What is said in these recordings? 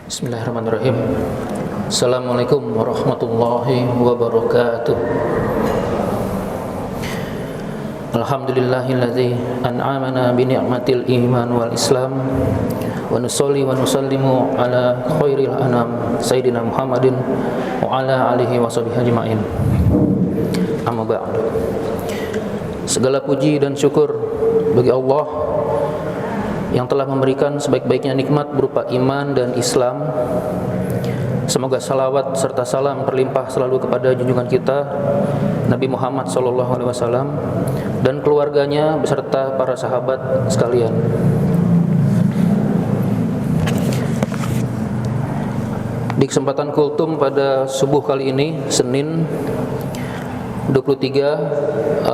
Bismillahirrahmanirrahim. Assalamualaikum warahmatullahi wabarakatuh. Alhamdulillahilladzi an'amana bi ni'matil iman wal islam wa nusalli wa nusallimu ala khairil anam sayyidina Muhammadin wa ala alihi wa sahbihi ajma'in. Amma ba'd. Segala puji dan syukur bagi Allah yang telah memberikan sebaik-baiknya nikmat berupa iman dan Islam. Semoga salawat serta salam berlimpah selalu kepada junjungan kita Nabi Muhammad SAW dan keluarganya beserta para sahabat sekalian. Di kesempatan kultum pada subuh kali ini, Senin 23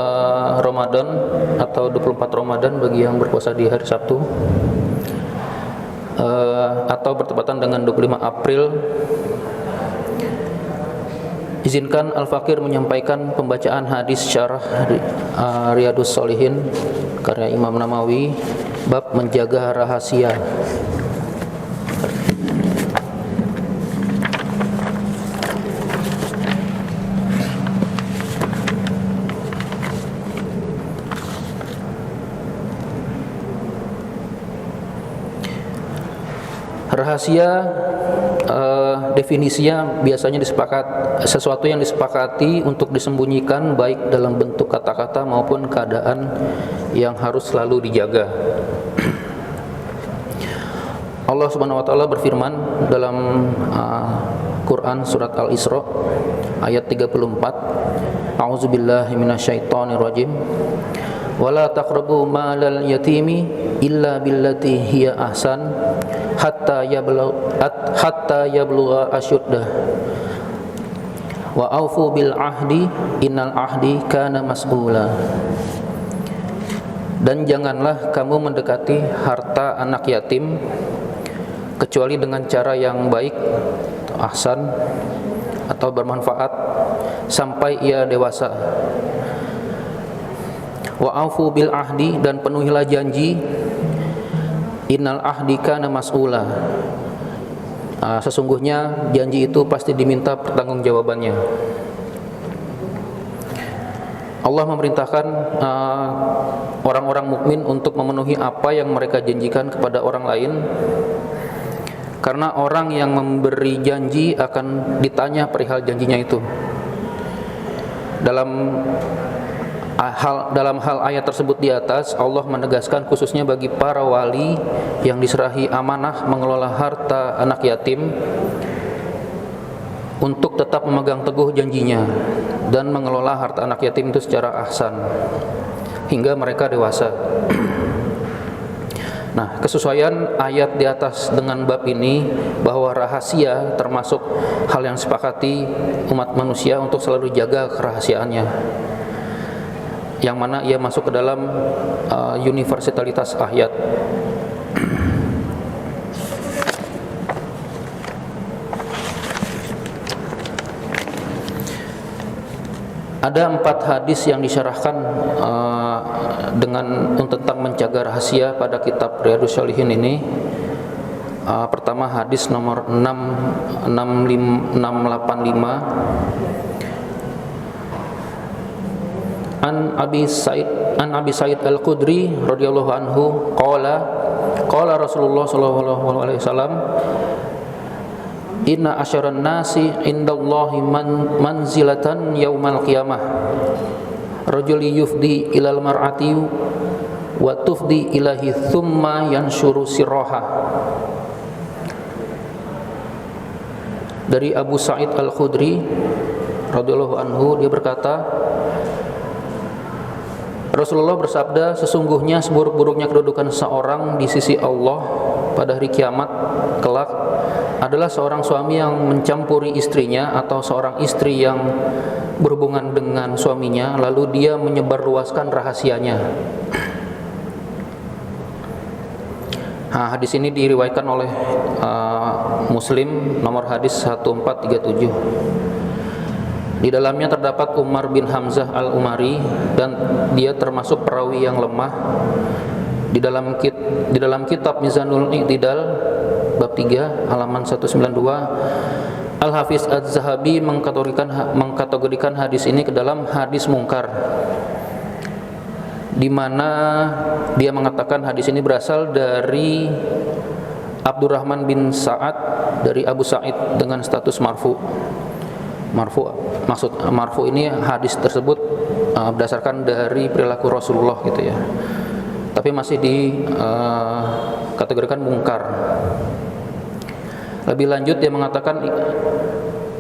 Ramadan atau 24 Ramadan bagi yang berpuasa di hari Sabtu, atau bertepatan dengan 25 April, izinkan Al-Fakir menyampaikan pembacaan hadis syarah Riyadhus Shalihin karya Imam Nawawi, bab menjaga rahasia. Rahasia definisinya biasanya sesuatu yang disepakati untuk disembunyikan baik dalam bentuk kata-kata maupun keadaan yang harus selalu dijaga. Allah Subhanahu wa taala berfirman dalam Quran surat Al-Isra ayat 34, A'udzubillahi minasyaitonirrajim. Wala taqrabu malal yatimi illa billati hiya ahsan hatta yablugha asyuddah wa aufu bil ahdi innal ahdi kana mas'ula. Dan janganlah kamu mendekati harta anak yatim kecuali dengan cara yang baik, ahsan atau bermanfaat, sampai ia dewasa. Wa aufu bil ahdi, dan penuhilah janji, innal ahdi kana mas'ula, sesungguhnya janji itu pasti diminta pertanggungjawabannya. Allah memerintahkan orang-orang mukmin untuk memenuhi apa yang mereka janjikan kepada orang lain, karena orang yang memberi janji akan ditanya perihal janjinya itu. Dalam hal ayat tersebut di atas, Allah menegaskan khususnya bagi para wali yang diserahi amanah mengelola harta anak yatim untuk tetap memegang teguh janjinya dan mengelola harta anak yatim itu secara ahsan hingga mereka dewasa. Nah, kesesuaian ayat di atas dengan bab ini bahwa rahasia termasuk hal yang disepakati umat manusia untuk selalu jaga kerahasiaannya, yang mana ia masuk ke dalam universalitas ayat. Ada 4 hadis yang disyarahkan tentang menjaga rahasia pada kitab Riyadhus Shalihin ini. Pertama, hadis nomor 685 An Abi Sa'id Al-Khudri radhiyallahu anhu qala Rasulullah sallallahu alaihi wasallam, inna asyaran nasi indallahi manzilatan yaumal qiyamah rajuli yufdi ilal mar'ati wa tufdi ilahi thumma yanshuru sirraha. Dari Abu Sa'id Al-Khudri radhiyallahu anhu, dia berkata, Rasulullah bersabda, sesungguhnya seburuk-buruknya kedudukan seorang di sisi Allah pada hari kiamat kelak adalah seorang suami yang mencampuri istrinya atau seorang istri yang berhubungan dengan suaminya lalu dia menyebarluaskan rahasianya. Hadis ini diriwayatkan oleh Muslim nomor hadis 1437. Di dalamnya terdapat Umar bin Hamzah al-Umari, dan dia termasuk perawi yang lemah. Di dalam kitab Mizanul I'tidal bab 3 halaman 192, Al-Hafiz Az-Zahabi mengkategorikan hadis ini ke dalam hadis mungkar, di mana dia mengatakan hadis ini berasal dari Abdurrahman bin Sa'ad dari Abu Sa'id dengan status marfu. Maksud marfu ini hadis tersebut berdasarkan dari perilaku Rasulullah gitu ya. Tapi masih dikategorikan mungkar. Lebih lanjut dia mengatakan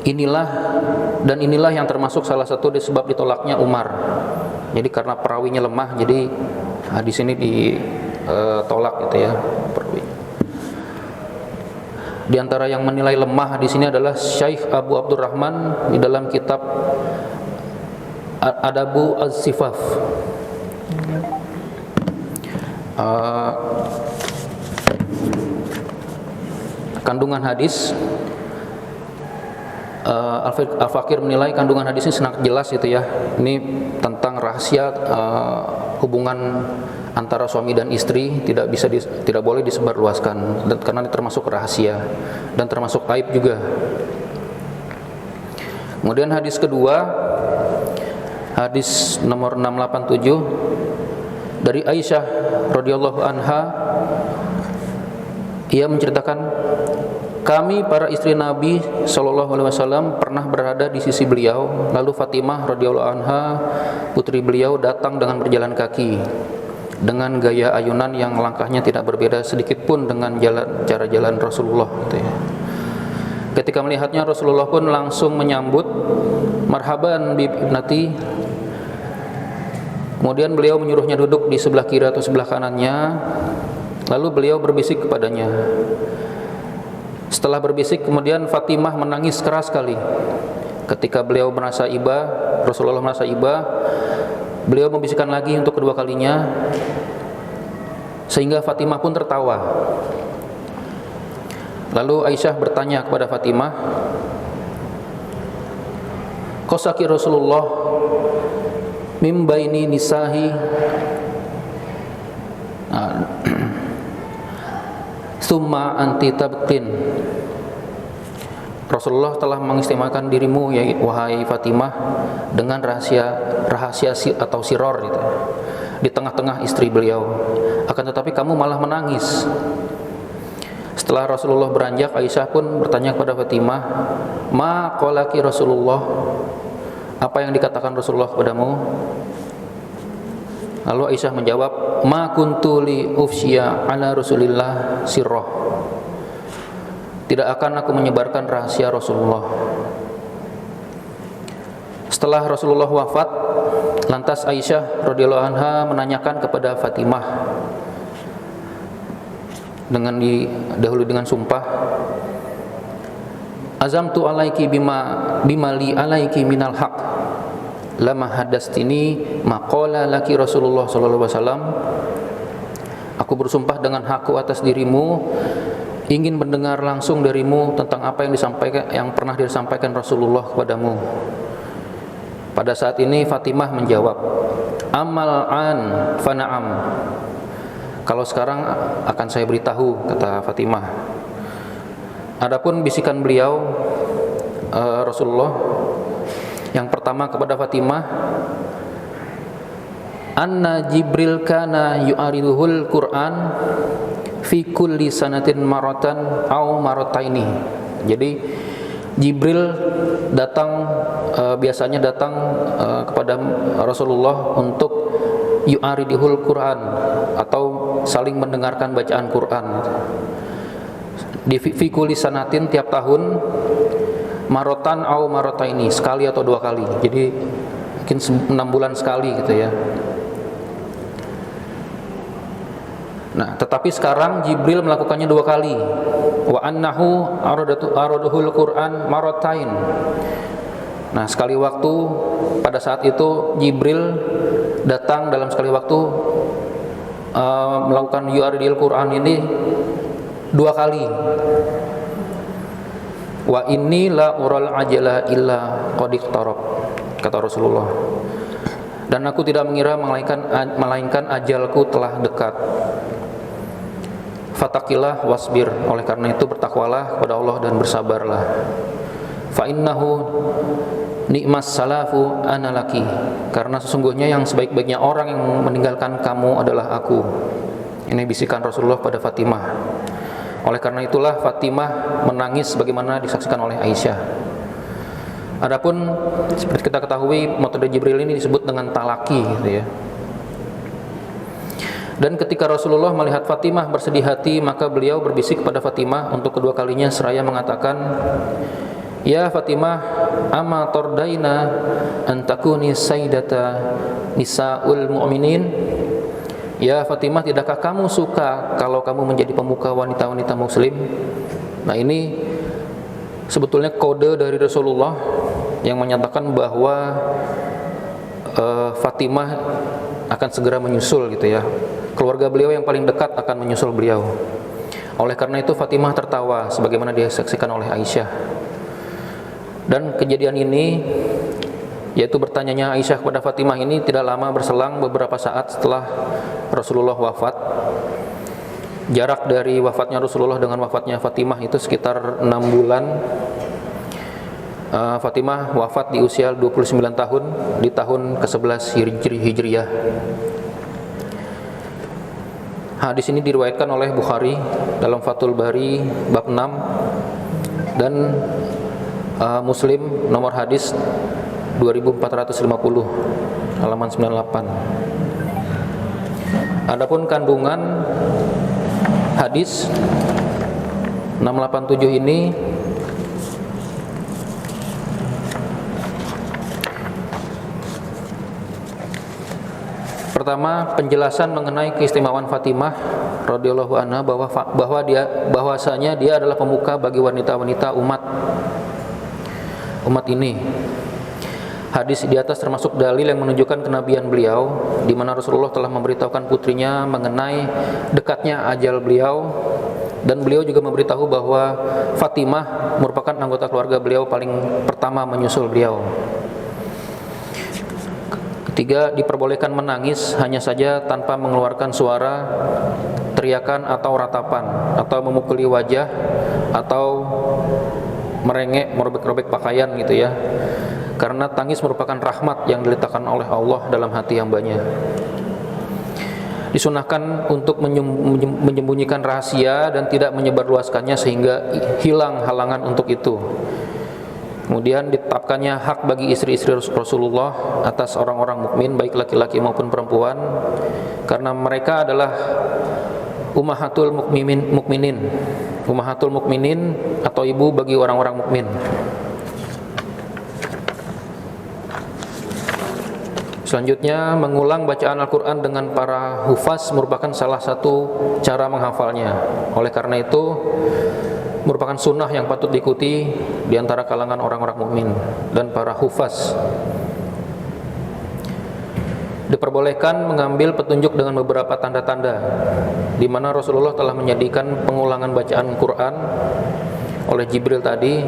inilah yang termasuk salah satu sebab ditolaknya Umar. Jadi karena perawinya lemah, jadi hadis ini ditolak gitu ya. Di antara yang menilai lemah di sini adalah Syekh Abu Abdurrahman di dalam kitab Adabu Az-Zifaf. Kandungan hadis, Al-Fakir menilai kandungan hadis ini sangat jelas gitu ya. Ini tentang rahasia hubungan antara suami dan istri, tidak boleh disebarluaskan, dan karena ini termasuk rahasia dan termasuk aib juga. Kemudian hadis kedua, hadis nomor 687 dari Aisyah radhiyallahu anha, ia menceritakan, kami para istri Nabi sallallahu alaihi wasallam pernah berada di sisi beliau, lalu Fatimah radhiyallahu anha putri beliau datang dengan berjalan kaki dengan gaya ayunan yang langkahnya tidak berbeda sedikit pun dengan cara jalan Rasulullah gitu ya. Ketika melihatnya, Rasulullah pun langsung menyambut, marhaban bi ibnati. Kemudian beliau menyuruhnya duduk di sebelah kiri atau sebelah kanannya, lalu beliau berbisik kepadanya. Setelah berbisik, kemudian Fatimah menangis keras sekali. Ketika beliau merasa iba, Rasulullah merasa iba, beliau membisikkan lagi untuk kedua kalinya, sehingga Fatimah pun tertawa. Lalu Aisyah bertanya kepada Fatimah, "Qasaki Rasulullah mim baini nisahi summa anti tabqin." Rasulullah telah mengistimewakan dirimu, ya wahai Fatimah, dengan rahasia atau siror gitu, di tengah-tengah istri beliau. Akan tetapi kamu malah menangis. Setelah Rasulullah beranjak, Aisyah pun bertanya kepada Fatimah, "Ma qalaki Rasulullah?" Apa yang dikatakan Rasulullah kepadamu? Lalu Aisyah menjawab, "Ma kuntu li ufsya ala Rasulillah sirrah." Tidak akan aku menyebarkan rahasia Rasulullah. Setelah Rasulullah wafat, lantas Aisyah radhiyallahu anha menanyakan kepada Fatimah dahulu dengan sumpah, "Azamtu alaiki bima li alaiki minal haq lama hadastini maqala laki Rasulullah sallallahu alaihi wasallam." Aku bersumpah dengan hakku atas dirimu, ingin mendengar langsung darimu tentang apa yang pernah disampaikan Rasulullah kepadamu. Pada saat ini Fatimah menjawab, "Amal an fana'am." Kalau sekarang akan saya beritahu, kata Fatimah. Adapun bisikan beliau Rasulullah yang pertama kepada Fatimah, "Anna Jibril kana yu'ariduhul Qur'an fi kulli sanatin maratan au marataini." Jadi Jibril biasanya datang kepada Rasulullah untuk yu'aridihul Quran, atau saling mendengarkan bacaan Quran. Di fi kulli sanatin, tiap tahun, marotan au marataini, sekali atau dua kali. Jadi mungkin 6 bulan sekali gitu ya. Nah, tetapi sekarang Jibril melakukannya 2 kali. Wa annahu araduhul Quran maratain. Nah, sekali waktu pada saat itu Jibril datang dalam sekali waktu melakukan yu'aridil Quran ini 2 kali. Wa inni la ural ajala illa qad iqtarab, kata Rasulullah. Dan aku tidak mengira melainkan ajalku telah dekat. Fataqilah wasbir, oleh karena itu bertakwalah kepada Allah dan bersabarlah. Fa innahu ni'mas salafu ana laki, karena sesungguhnya yang sebaik-baiknya orang yang meninggalkan kamu adalah aku. Ini bisikan Rasulullah pada Fatimah. Oleh karena itulah Fatimah menangis sebagaimana disaksikan oleh Aisyah. Adapun seperti kita ketahui, metode Jibril ini disebut dengan talaki gitu ya. Dan ketika Rasulullah melihat Fatimah bersedih hati, maka beliau berbisik kepada Fatimah untuk kedua kalinya seraya mengatakan, "Ya Fatimah, ama tordaina an takuni sayyidata nisaul mu'minin?" Ya Fatimah, tidakkah kamu suka kalau kamu menjadi pemuka wanita-wanita muslim? Nah, ini sebetulnya kode dari Rasulullah yang menyatakan bahwa Fatimah akan segera menyusul gitu ya. Keluarga beliau yang paling dekat akan menyusul beliau. Oleh karena itu Fatimah tertawa sebagaimana disaksikan oleh Aisyah. Dan kejadian ini, yaitu bertanyanya Aisyah kepada Fatimah ini, tidak lama berselang beberapa saat setelah Rasulullah wafat. Jarak dari wafatnya Rasulullah dengan wafatnya Fatimah itu sekitar 6 bulan. Fatimah wafat di usia 29 tahun di tahun ke-11 Hijriyah. Hadis ini diriwayatkan oleh Bukhari dalam Fathul Bari bab 6 dan Muslim nomor hadis 2450 halaman 98. Adapun kandungan hadis 687 ini pertama, penjelasan mengenai keistimewaan Fatimah radhiyallahu anha bahwasanya dia adalah pemuka bagi wanita-wanita umat ini. Hadis di atas termasuk dalil yang menunjukkan kenabian beliau, di mana Rasulullah telah memberitahukan putrinya mengenai dekatnya ajal beliau, dan beliau juga memberitahu bahwa Fatimah merupakan anggota keluarga beliau paling pertama menyusul beliau. Ketiga, diperbolehkan menangis hanya saja tanpa mengeluarkan suara, teriakan atau ratapan, atau memukuli wajah, atau merengek, merobek-robek pakaian gitu ya. Karena tangis merupakan rahmat yang diletakkan oleh Allah dalam hati hambanya. Disunahkan untuk menyembunyikan rahasia dan tidak menyebarluaskannya sehingga hilang halangan untuk itu. Kemudian ditetapkannya hak bagi istri-istri Rasulullah atas orang-orang mukmin, baik laki-laki maupun perempuan, karena mereka adalah ummahatul mukminin atau ibu bagi orang-orang mukmin. Selanjutnya, mengulang bacaan Al-Quran dengan para hufaz merupakan salah satu cara menghafalnya. Oleh karena itu, merupakan sunnah yang patut diikuti di antara kalangan orang-orang mukmin dan para hufaz. Diperbolehkan mengambil petunjuk dengan beberapa tanda-tanda, di mana Rasulullah telah menjadikan pengulangan bacaan Quran oleh Jibril tadi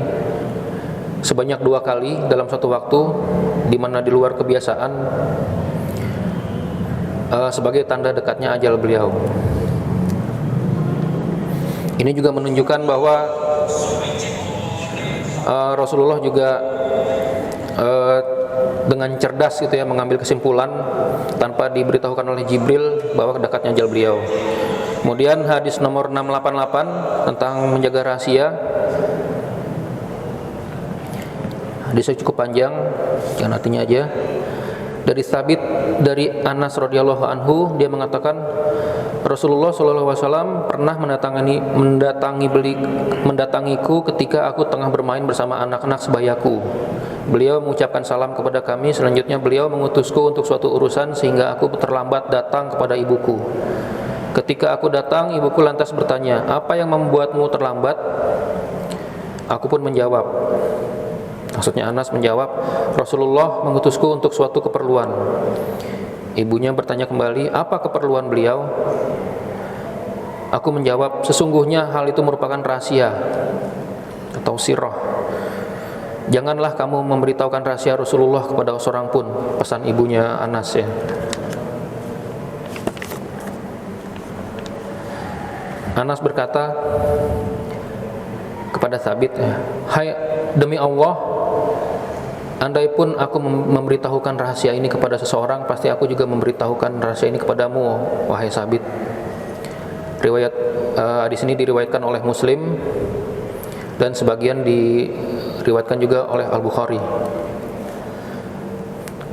sebanyak 2 kali dalam satu waktu, di mana di luar kebiasaan, sebagai tanda dekatnya ajal beliau. Ini juga menunjukkan bahwa Rasulullah juga dengan cerdas gitu ya mengambil kesimpulan tanpa diberitahukan oleh Jibril bahwa dekatnya ajal beliau. Kemudian hadis nomor 688 tentang menjaga rahasia. Hadisnya cukup panjang, jangan artinya aja. Dari Tsabit dari Anas radhiyallahu anhu, dia mengatakan Rasulullah SAW pernah mendatangiku ketika aku tengah bermain bersama anak-anak sebayaku. Beliau mengucapkan salam kepada kami. Selanjutnya beliau mengutusku untuk suatu urusan sehingga aku terlambat datang kepada ibuku. Ketika aku datang, ibuku lantas bertanya, "Apa yang membuatmu terlambat?" Aku pun menjawab. Maksudnya Anas menjawab, "Rasulullah mengutusku untuk suatu keperluan." Ibunya bertanya kembali, "Apa keperluan beliau?" Aku menjawab, "Sesungguhnya hal itu merupakan rahasia atau sirrah. Janganlah kamu memberitahukan rahasia Rasulullah kepada seorang pun," pesan ibunya Anas ya. Anas berkata kepada Thabit, "Hai, demi Allah, andaipun aku memberitahukan rahasia ini kepada seseorang, pasti aku juga memberitahukan rahasia ini kepadamu, wahai Thabit." Riwayat di sini diriwayatkan oleh Muslim dan sebagian diriwayatkan juga oleh Al-Bukhari.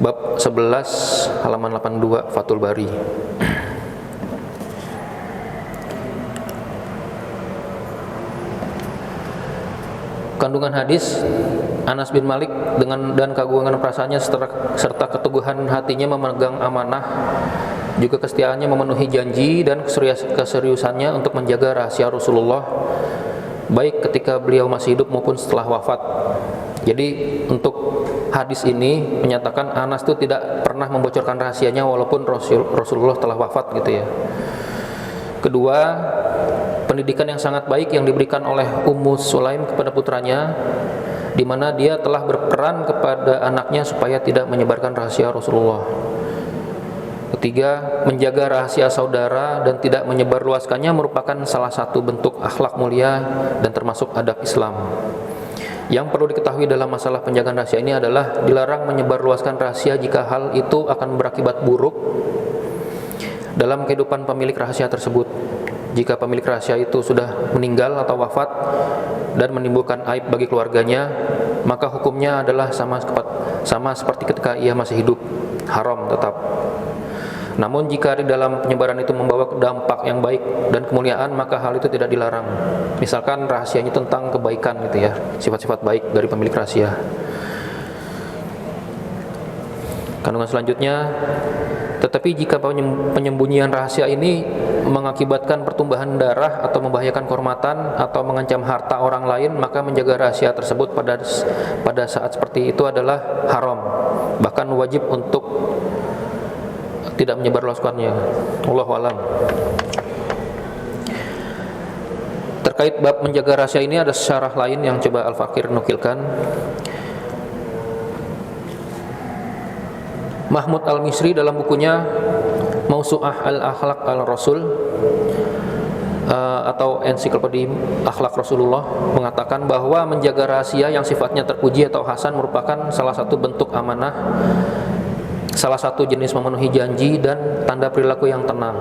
Bab 11 halaman 82 Fathul Bari. Kandungan hadis, Anas bin Malik dan keagungan perasaannya serta keteguhan hatinya memegang amanah, juga kesetiaannya memenuhi janji dan keseriusannya untuk menjaga rahasia Rasulullah baik ketika beliau masih hidup maupun setelah wafat. Jadi untuk hadis ini menyatakan Anas itu tidak pernah membocorkan rahasianya walaupun Rasulullah telah wafat gitu ya. Kedua, pendidikan yang sangat baik yang diberikan oleh Ummu Sulaim kepada putranya, di mana dia telah berperan kepada anaknya supaya tidak menyebarkan rahasia Rasulullah. Ketiga, menjaga rahasia saudara dan tidak menyebarluaskannya merupakan salah satu bentuk akhlak mulia dan termasuk adab Islam. Yang perlu diketahui dalam masalah penjagaan rahasia ini adalah dilarang menyebarluaskan rahasia jika hal itu akan berakibat buruk dalam kehidupan pemilik rahasia tersebut. Jika pemilik rahasia itu sudah meninggal atau wafat dan menimbulkan aib bagi keluarganya, maka hukumnya adalah sama seperti ketika ia masih hidup, haram tetap. Namun jika di dalam penyebaran itu membawa dampak yang baik dan kemuliaan, maka hal itu tidak dilarang. Misalkan rahasianya tentang kebaikan gitu ya, sifat-sifat baik dari pemilik rahasia. Kandungan selanjutnya, tetapi jika penyembunyian rahasia ini mengakibatkan pertumbuhan darah atau membahayakan kehormatan atau mengancam harta orang lain, maka menjaga rahasia tersebut pada saat seperti itu adalah haram, bahkan wajib untuk tidak menyebarluaskannya. Wallahu a'lam. Terkait bab menjaga rahasia ini ada syarah lain yang coba Al-Fakir nukilkan. Mahmud Al-Misri dalam bukunya Mausu'ah Al-Akhlaq Al-Rasul atau ensiklopedi akhlak Rasulullah mengatakan bahwa menjaga rahasia yang sifatnya terpuji atau hasan merupakan salah satu bentuk amanah, salah satu jenis memenuhi janji dan tanda perilaku yang tenang.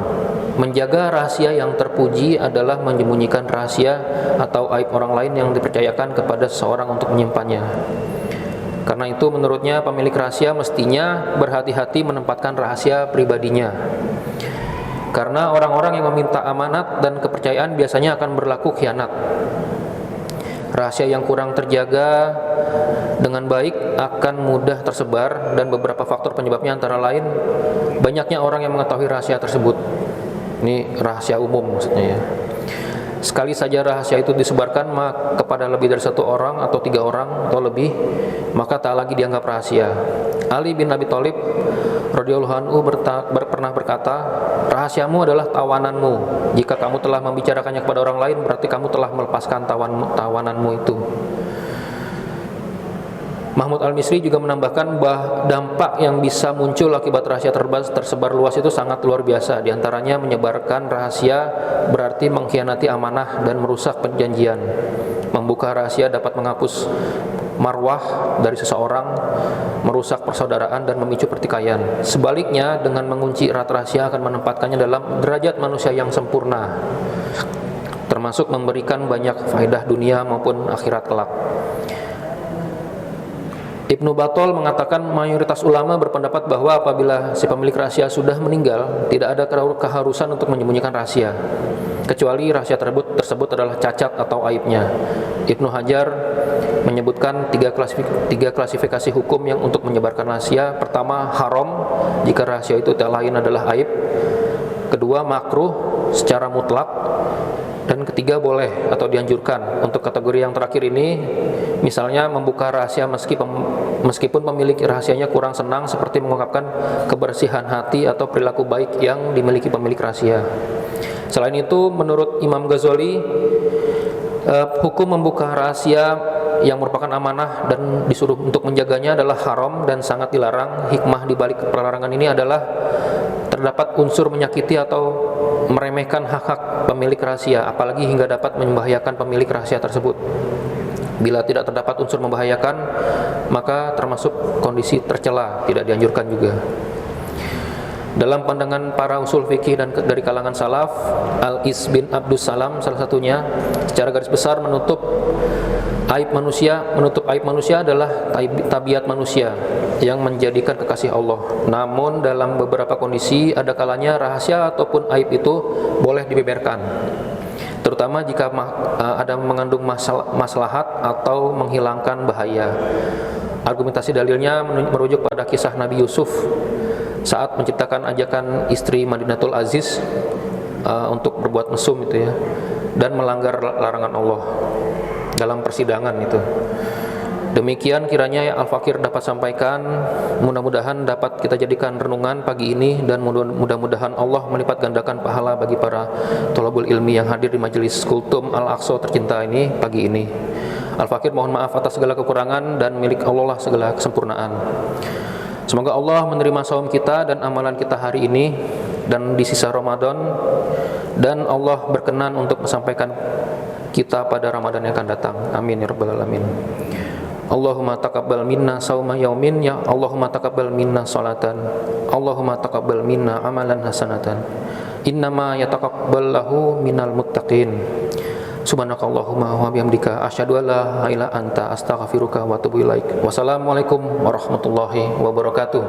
Menjaga rahasia yang terpuji adalah menyembunyikan rahasia atau aib orang lain yang dipercayakan kepada seseorang untuk menyimpannya. Karena itu menurutnya pemilik rahasia mestinya berhati-hati menempatkan rahasia pribadinya. Karena orang-orang yang meminta amanat dan kepercayaan biasanya akan berlaku khianat. Rahasia yang kurang terjaga dengan baik akan mudah tersebar, dan beberapa faktor penyebabnya antara lain banyaknya orang yang mengetahui rahasia tersebut. Ini rahasia umum maksudnya ya. Sekali saja rahasia itu disebarkan kepada lebih dari satu orang atau 3 orang atau lebih, maka tak lagi dianggap rahasia. Ali bin Abi Thalib radhiyallahu anhu pernah berkata, "Rahasiamu adalah tawananmu. Jika kamu telah membicarakannya kepada orang lain, berarti kamu telah melepaskan tawananmu itu." Mahmud Al-Misri juga menambahkan bahwa dampak yang bisa muncul akibat rahasia tersebar luas itu sangat luar biasa. Di antaranya menyebarkan rahasia berarti mengkhianati amanah dan merusak perjanjian. Membuka rahasia dapat menghapus marwah dari seseorang, merusak persaudaraan dan memicu pertikaian. Sebaliknya, dengan mengunci erat rahasia akan menempatkannya dalam derajat manusia yang sempurna, termasuk memberikan banyak faedah dunia maupun akhirat kelak. Ibnu Battal mengatakan mayoritas ulama berpendapat bahwa apabila si pemilik rahasia sudah meninggal, tidak ada keharusan untuk menyembunyikan rahasia, kecuali rahasia tersebut adalah cacat atau aibnya. Ibnu Hajar menyebutkan tiga klasifikasi hukum yang untuk menyebarkan rahasia. Pertama, haram jika rahasia itu tak lain adalah aib. Kedua, makruh secara mutlak. Dan ketiga, boleh atau dianjurkan. Untuk kategori yang terakhir ini, misalnya membuka rahasia meskipun pemilik rahasianya kurang senang, seperti mengungkapkan kebersihan hati atau perilaku baik yang dimiliki pemilik rahasia. Selain itu, menurut Imam Ghazali, hukum membuka rahasia yang merupakan amanah dan disuruh untuk menjaganya adalah haram dan sangat dilarang. Hikmah di balik pelarangan ini adalah terdapat unsur menyakiti atau meremehkan hak-hak pemilik rahasia, apalagi hingga dapat membahayakan pemilik rahasia tersebut. Bila tidak terdapat unsur membahayakan, maka termasuk kondisi tercela, tidak dianjurkan juga. Dalam pandangan para usul fikih dan dari kalangan salaf, Al-Is bin Abdus Salam salah satunya, secara garis besar menutup aib manusia adalah tabiat manusia yang menjadikan kekasih Allah. Namun dalam beberapa kondisi ada kalanya rahasia ataupun aib itu boleh dibeberkan, terutama jika ada mengandung maslahat atau menghilangkan bahaya. Argumentasi dalilnya merujuk pada kisah Nabi Yusuf saat menciptakan ajakan istri Madinatul Aziz untuk berbuat mesum itu ya, dan melanggar larangan Allah dalam persidangan itu. Demikian kiranya Al-Fakir dapat sampaikan, mudah-mudahan dapat kita jadikan renungan pagi ini, dan mudah-mudahan Allah melipat gandakan pahala bagi para thalabul ilmi yang hadir di majelis Kultum Al-Aqsa tercinta ini pagi ini. Al-Fakir mohon maaf atas segala kekurangan, dan milik Allah lah segala kesempurnaan. Semoga Allah menerima saum kita dan amalan kita hari ini dan di sisa Ramadan, dan Allah berkenan untuk mensampaikan kita pada Ramadan yang akan datang. Amin ya rabbal alamin. Allahumma taqabbal minna sauma yaumin, ya Allahumma taqabbal minna salatan, Allahumma taqabbal minna amalan hasanatan, innama yataqabbalahu minal muttaqin. Subhanakallahumma wa bihamdika asyhadu an la ilaha illa anta astaghfiruka wa atubu ilaik. Wassalamualaikum warahmatullahi wabarakatuh.